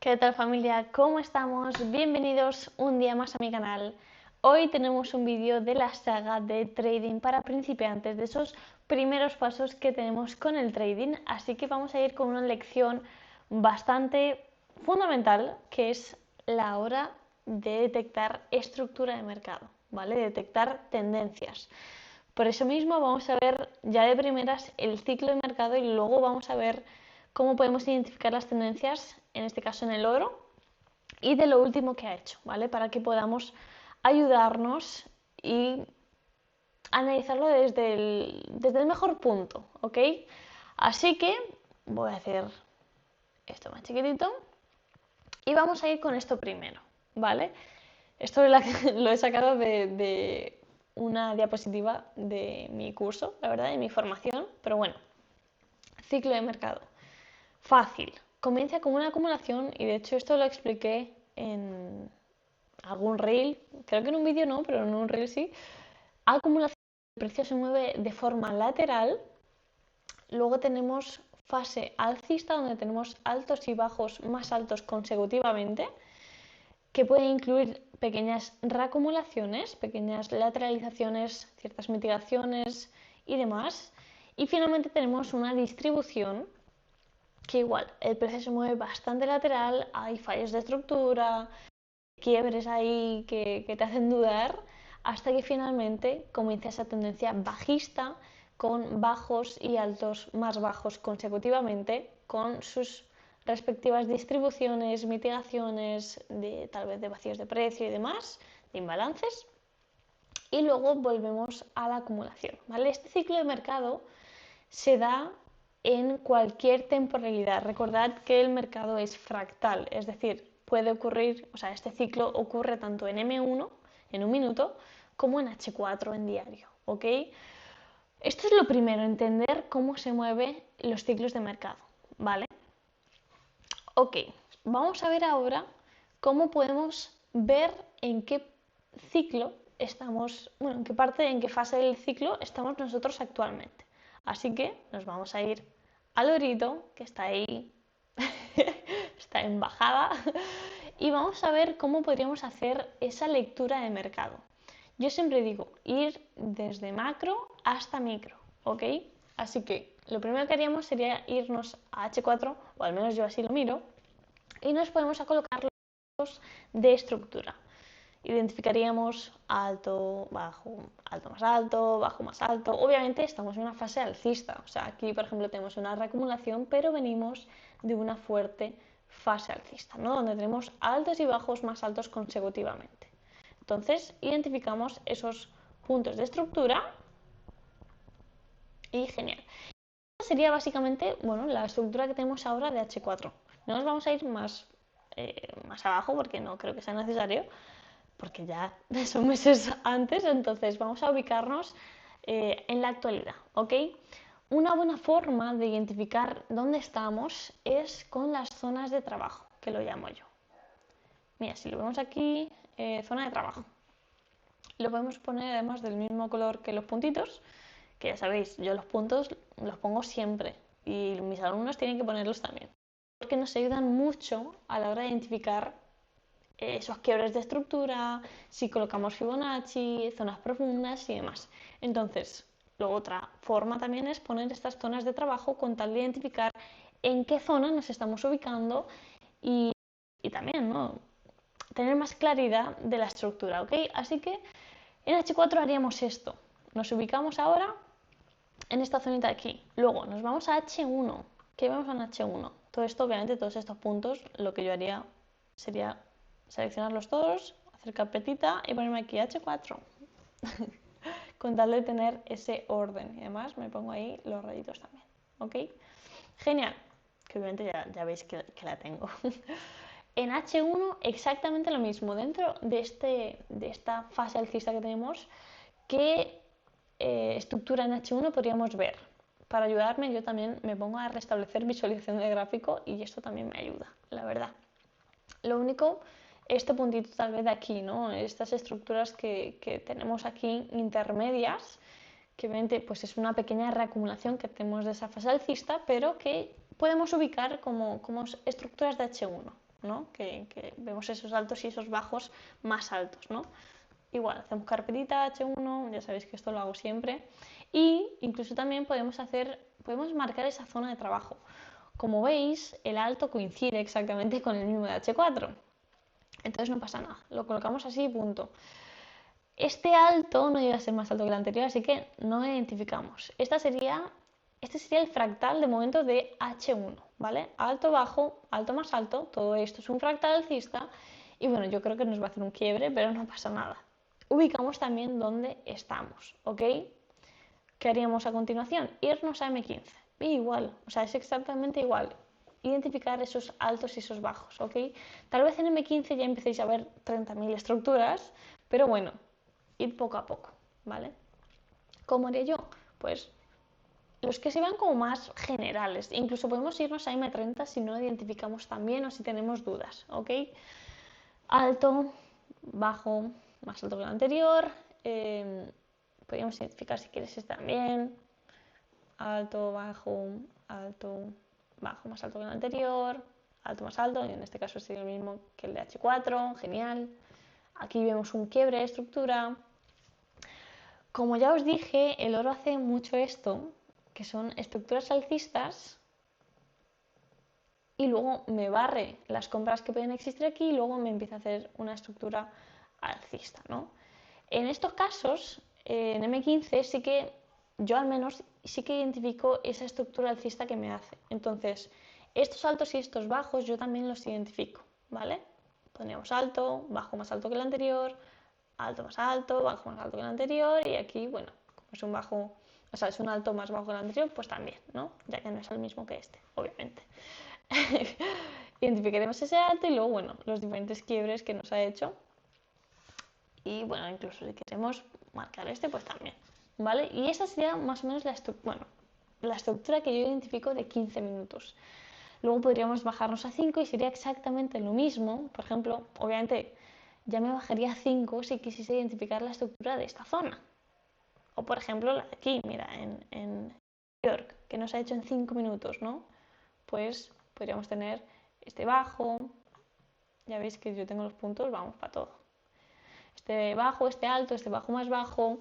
¿Qué tal familia? ¿Cómo estamos? Bienvenidos un día más a mi canal. Hoy tenemos un vídeo de la saga de trading para principiantes, de esos primeros pasos que tenemos con el trading, así que vamos a ir con una lección bastante fundamental, que es la hora de detectar estructura de mercado, ¿vale? Detectar tendencias. Por eso mismo vamos a ver ya de primeras el ciclo de mercado y luego vamos a ver cómo podemos identificar las tendencias, en este caso en el oro, y de lo último que ha hecho, ¿vale? Para que podamos ayudarnos y analizarlo desde el mejor punto, ¿ok? Así que voy a hacer esto más chiquitito y vamos a ir con esto primero, ¿vale? Esto lo he sacado de una diapositiva de mi curso, la verdad, de mi formación, pero bueno, ciclo de mercado. Fácil. Comienza con una acumulación y de hecho esto lo expliqué en algún reel, creo que en un vídeo no, pero en un reel sí. Acumulación, el precio se mueve de forma lateral. Luego tenemos fase alcista donde tenemos altos y bajos más altos consecutivamente, que puede incluir pequeñas reacumulaciones, pequeñas lateralizaciones, ciertas mitigaciones y demás. Y finalmente tenemos una distribución que igual, el precio se mueve bastante lateral, hay fallos de estructura, quiebres ahí que te hacen dudar, hasta que finalmente comienza esa tendencia bajista con bajos y altos más bajos consecutivamente, con sus respectivas distribuciones, mitigaciones, tal vez de vacíos de precio y demás, de imbalances. Y luego volvemos a la acumulación, ¿vale? Este ciclo de mercado se da en cualquier temporalidad. Recordad que el mercado es fractal, es decir, puede ocurrir, o sea, este ciclo ocurre tanto en M1, en un minuto, como en H4 en diario, ¿ok? Esto es lo primero, entender cómo se mueven los ciclos de mercado, ¿vale? Ok, vamos a ver ahora cómo podemos ver en qué ciclo estamos, bueno, en qué parte, en qué fase del ciclo estamos nosotros actualmente. Así que nos vamos a ir al orito, que está ahí, está en bajada, y vamos a ver cómo podríamos hacer esa lectura de mercado. Yo siempre digo, ir desde macro hasta micro, ¿ok? Así que lo primero que haríamos sería irnos a H4, o al menos yo así lo miro, y nos podemos a colocar los de estructura. Identificaríamos alto, bajo, alto más alto. Obviamente estamos en una fase alcista, o sea, aquí por ejemplo tenemos una reacumulación, pero venimos de una fuerte fase alcista, ¿no? Donde tenemos altos y bajos más altos consecutivamente. Entonces, identificamos esos puntos de estructura y genial. Esta sería básicamente, bueno, la estructura que tenemos ahora de H4. No nos vamos a ir más abajo porque no creo que sea necesario, porque ya son meses antes, entonces vamos a ubicarnos en la actualidad, ¿ok? Una buena forma de identificar dónde estamos es con las zonas de trabajo, que lo llamo yo. Mira, si lo vemos aquí, zona de trabajo. Lo podemos poner además del mismo color que los puntitos, que ya sabéis, yo los puntos los pongo siempre y mis alumnos tienen que ponerlos también, porque nos ayudan mucho a la hora de identificar esos quiebres de estructura, si colocamos Fibonacci, zonas profundas y demás. Entonces, luego otra forma también es poner estas zonas de trabajo con tal de identificar en qué zona nos estamos ubicando y también, ¿no?, tener más claridad de la estructura, ¿ok? Así que en H4 haríamos esto. Nos ubicamos ahora en esta zonita de aquí. Luego nos vamos a H1. ¿Qué vemos en H1? Todo esto, obviamente, todos estos puntos, lo que yo haría sería seleccionarlos todos, hacer carpetita y ponerme aquí H4 con tal de tener ese orden. Y además me pongo ahí los rayitos también, ¿ok? Genial, que obviamente ya veis que la tengo. En H1 exactamente lo mismo, dentro de esta fase alcista que tenemos, ¿qué estructura en H1 podríamos ver? Para ayudarme yo también me pongo a restablecer visualización de gráfico y esto también me ayuda, la verdad. Lo único, este puntito tal vez de aquí, ¿no? Estas estructuras que tenemos aquí intermedias, que obviamente pues es una pequeña reacumulación que tenemos de esa fase alcista, pero que podemos ubicar como estructuras de H1, ¿no? Que vemos esos altos y esos bajos más altos, ¿no? Igual, hacemos carpetita H1, ya sabéis que esto lo hago siempre. Y incluso también podemos marcar esa zona de trabajo. Como veis, el alto coincide exactamente con el mismo de H4. Entonces no pasa nada, lo colocamos así y punto. Este alto no llega a ser más alto que el anterior, así que no lo identificamos. Este sería el fractal de momento de H1, ¿vale? Alto, bajo, alto más alto, todo esto es un fractal alcista y bueno, yo creo que nos va a hacer un quiebre, pero no pasa nada. Ubicamos también dónde estamos, ¿ok? ¿Qué haríamos a continuación? Irnos a M15. Y igual, o sea, es exactamente igual. Identificar esos altos y esos bajos, ¿ok? Tal vez en M15 ya empecéis a ver 30.000 estructuras, pero bueno, ir poco a poco, ¿vale? ¿Cómo haría yo? Pues los que se van como más generales. Incluso podemos irnos a M30 si no lo identificamos también o si tenemos dudas, ¿ok? Alto, bajo, más alto que el anterior. Podríamos identificar si quieres este también. Alto, bajo, más alto que el anterior. Alto, más alto, y en este caso sería el mismo que el de H4, genial. Aquí vemos un quiebre de estructura. Como ya os dije, el oro hace mucho esto, que son estructuras alcistas, y luego me barre las compras que pueden existir aquí y luego me empieza a hacer una estructura alcista, ¿no? En estos casos, en M15 sí que yo al menos sí que identifico esa estructura alcista que me hace. Entonces, estos altos y estos bajos yo también los identifico, ¿vale? Pondríamos alto, bajo más alto que el anterior, alto más alto, bajo más alto que el anterior y aquí, bueno, como es un bajo, o sea, es un alto más bajo que el anterior, pues también, ¿no? Ya que no es el mismo que este, obviamente. Identificaremos ese alto y luego, bueno, los diferentes quiebres que nos ha hecho. Y bueno, incluso si queremos marcar este, pues también, ¿vale? Y esa sería más o menos la estructura que yo identifico de 15 minutos. Luego podríamos bajarnos a 5 y sería exactamente lo mismo. Por ejemplo, obviamente ya me bajaría a 5 si quisiese identificar la estructura de esta zona. O por ejemplo la de aquí, mira, en York, que nos ha hecho en 5 minutos, ¿no? Pues podríamos tener este bajo. Ya veis que yo tengo los puntos, vamos para todo. Este bajo, este alto, este bajo más bajo.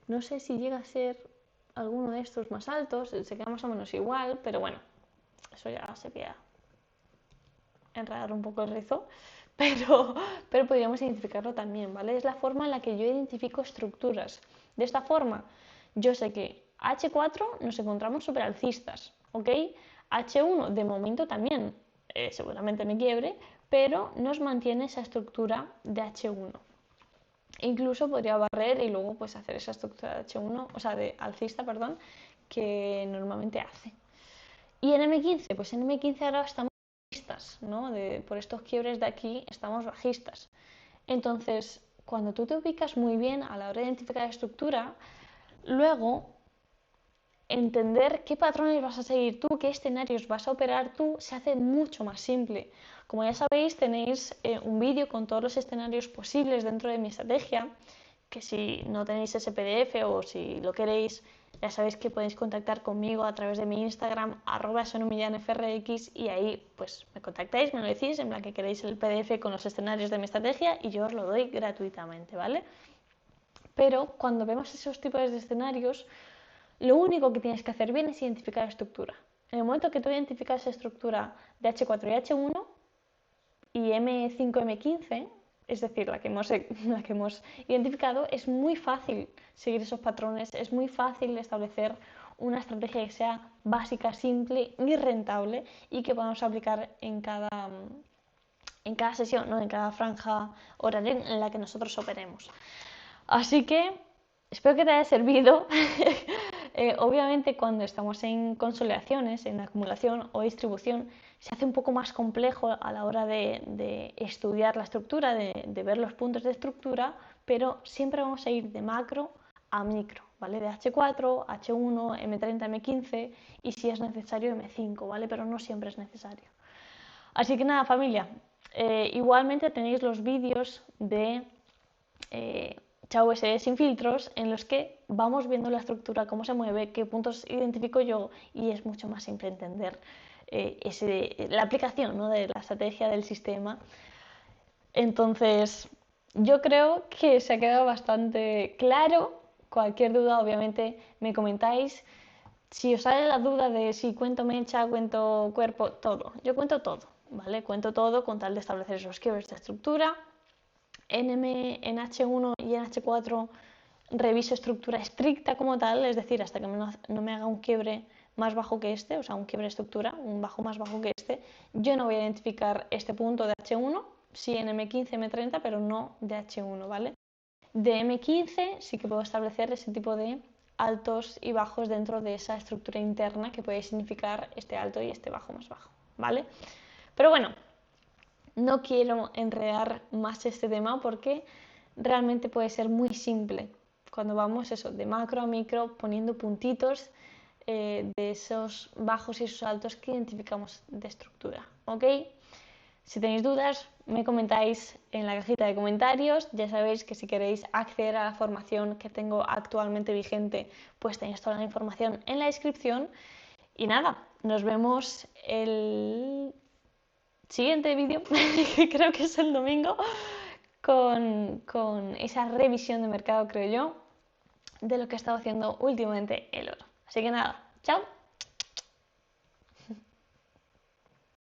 No sé si llega a ser alguno de estos más altos, se queda más o menos igual, pero bueno, eso ya sería enredar un poco el rizo, pero podríamos identificarlo también, ¿vale? Es la forma en la que yo identifico estructuras. De esta forma, yo sé que H4 nos encontramos superalcistas, ¿ok? H1 de momento también, seguramente me quiebre, pero nos mantiene esa estructura de H1. Incluso podría barrer y luego pues hacer esa estructura de H1, o sea, de alcista, perdón, que normalmente hace. Y en M15, pues en M15 ahora estamos bajistas, ¿no? Por estos quiebres de aquí estamos bajistas. Entonces, cuando tú te ubicas muy bien a la hora de identificar la estructura, luego entender qué patrones vas a seguir tú, qué escenarios vas a operar tú, se hace mucho más simple. Como ya sabéis, tenéis un vídeo con todos los escenarios posibles dentro de mi estrategia, que si no tenéis ese PDF o si lo queréis, ya sabéis que podéis contactar conmigo a través de mi Instagram, @sonomillanfrx, y ahí pues me contactáis, me lo decís, en plan que queréis el PDF con los escenarios de mi estrategia y yo os lo doy gratuitamente, ¿vale? Pero cuando vemos esos tipos de escenarios, lo único que tienes que hacer bien es identificar la estructura. En el momento que tú identificas esa estructura de H4 y H1 y M5, M15, es decir, la que hemos identificado, es muy fácil seguir esos patrones, es muy fácil establecer una estrategia que sea básica, simple y rentable y que podamos aplicar en cada sesión, ¿no? En cada franja horaria en la que nosotros operemos. Así que espero que te haya servido. Obviamente cuando estamos en consolidaciones, en acumulación o distribución, se hace un poco más complejo a la hora de estudiar la estructura, de ver los puntos de estructura, pero siempre vamos a ir de macro a micro, ¿vale? De H4, H1, M30, M15 y si es necesario M5, ¿vale? Pero no siempre es necesario. Así que nada, familia, igualmente tenéis los vídeos de Chao SD sin filtros, en los que vamos viendo la estructura, cómo se mueve, qué puntos identifico yo y es mucho más simple entender la aplicación, ¿no?, de la estrategia del sistema. Entonces, yo creo que se ha quedado bastante claro. Cualquier duda, obviamente, me comentáis. Si os sale la duda de si cuento mecha, cuento cuerpo, todo. Yo cuento todo, ¿vale? Cuento todo con tal de establecer esos quiebres de estructura. En H1 y en H4 reviso estructura estricta como tal, es decir, hasta que no me haga un quiebre más bajo que este, o sea, un quiebre de estructura, un bajo más bajo que este, yo no voy a identificar este punto de H1, sí en M15, M30, pero no de H1, ¿vale? De M15 sí que puedo establecer ese tipo de altos y bajos dentro de esa estructura interna que puede significar este alto y este bajo más bajo, ¿vale? Pero bueno, no quiero enredar más este tema porque realmente puede ser muy simple cuando vamos eso, de macro a micro, poniendo puntitos de esos bajos y esos altos que identificamos de estructura, ¿ok? Si tenéis dudas, me comentáis en la cajita de comentarios. Ya sabéis que si queréis acceder a la formación que tengo actualmente vigente, pues tenéis toda la información en la descripción. Y nada, nos vemos el siguiente vídeo, que creo que es el domingo, con esa revisión de mercado, creo yo, de lo que ha estado haciendo últimamente el oro. Así que nada, chao.